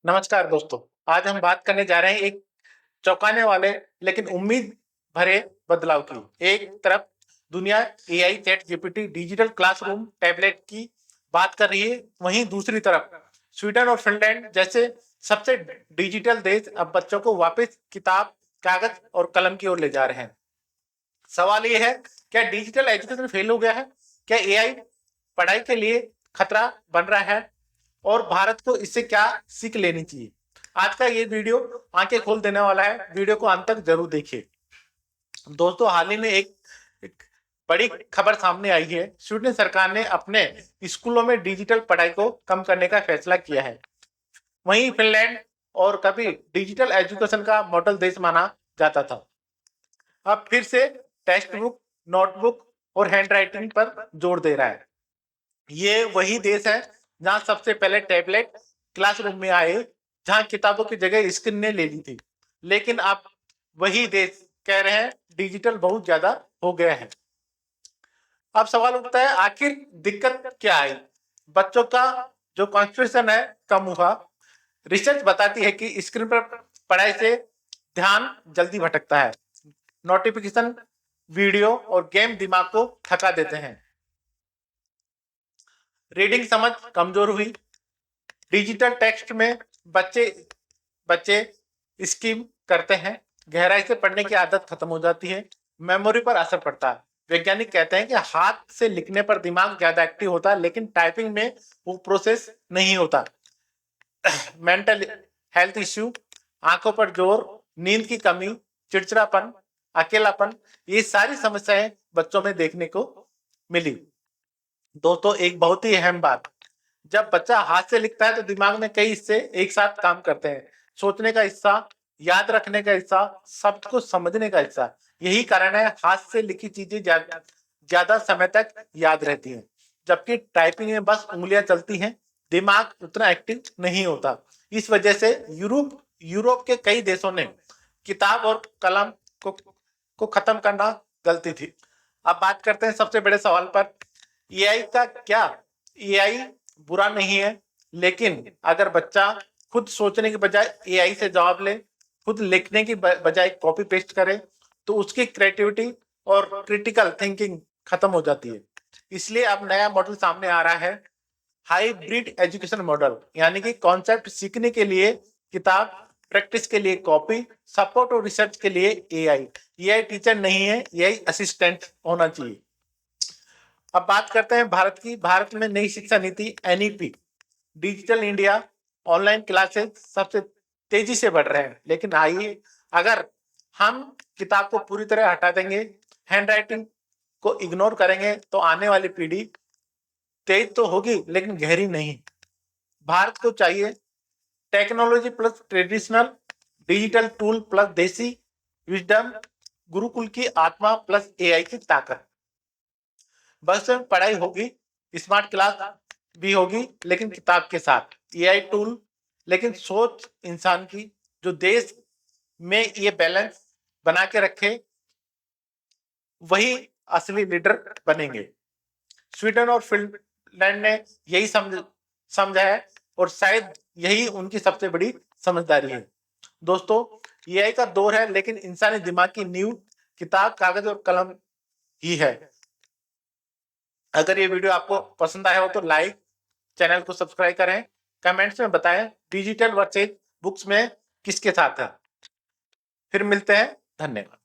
नमस्कार दोस्तों। आज हम बात करने जा रहे हैं एक चौंकाने वाले लेकिन उम्मीद भरे बदलाव की। एक तरफ दुनिया AI, chat GPT, digital classroom, tablet की बात कर रही है, वहीं दूसरी तरफ स्वीडन और फिनलैंड जैसे सबसे डिजिटल देश अब बच्चों को वापस किताब, कागज और कलम की ओर ले जा रहे हैं। सवाल ये है, क्या डिजिटल एजुकेशन फेल हो गया है? क्या एआई पढ़ाई के लिए खतरा बन रहा है? और भारत को इससे क्या सीख लेनी चाहिए? आज का ये वीडियो आंखें खोल देने वाला है। वीडियो को अंत तक जरूर देखिए। दोस्तों, हाल ही में एक बड़ी खबर सामने आई है। स्वीडन सरकार ने अपने स्कूलों में डिजिटल पढ़ाई को कम करने का फैसला किया है। वहीं फिनलैंड और कभी डिजिटल एजुकेशन का मॉडल देश माना जाता था, अब फिर से टेक्स्ट बुक, नोटबुक और हैंड राइटिंग पर जोर दे रहा है। ये वही देश है जहां सबसे पहले टैबलेट क्लासरूम में आए, जहां किताबों की जगह स्क्रीन ने ले ली थी। लेकिन अब वही देश कह रहे हैं डिजिटल बहुत ज्यादा हो गया है। अब सवाल उठता है, आखिर दिक्कत क्या आई? बच्चों का जो कॉन्सेंट्रेशन है कम हुआ। रिसर्च बताती है कि स्क्रीन पर पढ़ाई से ध्यान जल्दी भटकता है। नोटिफिकेशन, वीडियो और गेम दिमाग को थका देते हैं। रीडिंग समझ कमजोर हुई। डिजिटल टेक्स्ट में बच्चे बच्चे स्किम करते हैं। गहराई से पढ़ने की आदत खत्म हो जाती है। मेमोरी पर असर पड़ता है। वैज्ञानिक कहते हैं कि हाथ से लिखने पर दिमाग ज्यादा एक्टिव होता है, लेकिन टाइपिंग में वो प्रोसेस नहीं होता। मेंटल हेल्थ इश्यू, आंखों पर जोर, नींद की कमी, चिड़चिड़ापन, अकेलापन, ये सारी समस्याएं बच्चों में देखने को मिली। दोस्तों, एक बहुत ही अहम बात, जब बच्चा हाथ से लिखता है तो दिमाग में कई हिस्से एक साथ काम करते हैं। सोचने का हिस्सा, याद रखने का हिस्सा, शब्द को समझने का हिस्सा। यही कारण है हाथ से लिखी चीजें ज्यादा समय तक याद रहती हैं, जबकि टाइपिंग में बस उंगलियां चलती हैं, दिमाग उतना एक्टिव नहीं होता। इस वजह से यूरोप के कई देशों ने किताब और कलम को खत्म करना गलती थी। अब बात करते हैं सबसे बड़े सवाल पर, एआई का क्या? एआई बुरा नहीं है, लेकिन अगर बच्चा खुद सोचने के बजाय एआई से जवाब ले, खुद लिखने की बजाय कॉपी पेस्ट करे, तो उसकी क्रिएटिविटी और क्रिटिकल थिंकिंग खत्म हो जाती है। इसलिए अब नया मॉडल सामने आ रहा है, हाइब्रिड एजुकेशन मॉडल, यानी कि कॉन्सेप्ट सीखने के लिए किताब, प्रैक्टिस के लिए कॉपी, सपोर्ट और रिसर्च के लिए एआई। एआई टीचर नहीं है, एआई असिस्टेंट होना चाहिए। अब बात करते हैं भारत की। भारत में नई शिक्षा नीति NEP, digital India, online classes सबसे तेजी से बढ़ रहे हैं। लेकिन आइए, अगर हम किताब को पूरी तरह हटा देंगे, हैंड राइटिंग को इग्नोर करेंगे, तो आने वाली पीढ़ी तेज तो होगी लेकिन गहरी नहीं। भारत को चाहिए technology plus traditional, digital tool plus देसी विजडम, गुरुकुल की आत्मा प्लस एआई की ताकत। बस में पढ़ाई होगी, स्मार्ट क्लास भी होगी, लेकिन किताब के साथ एआई टूल, लेकिन सोच इंसान की, जो देश में ये बैलेंस बना के रखे, वही असली लीडर बनेंगे। स्वीडन और फिनलैंड ने यही समझा है, और शायद यही उनकी सबसे बड़ी समझदारी है। दोस्तों, एआई का दौर है, लेकिन इंसानी दिमाग की नींव किताब, कागज और कलम ही है। अगर ये वीडियो आपको पसंद आया हो तो लाइक, चैनल को सब्सक्राइब करें, कमेंट्स में बताएं डिजिटल वर्सेज बुक्स में किसके साथ है। फिर मिलते हैं। धन्यवाद।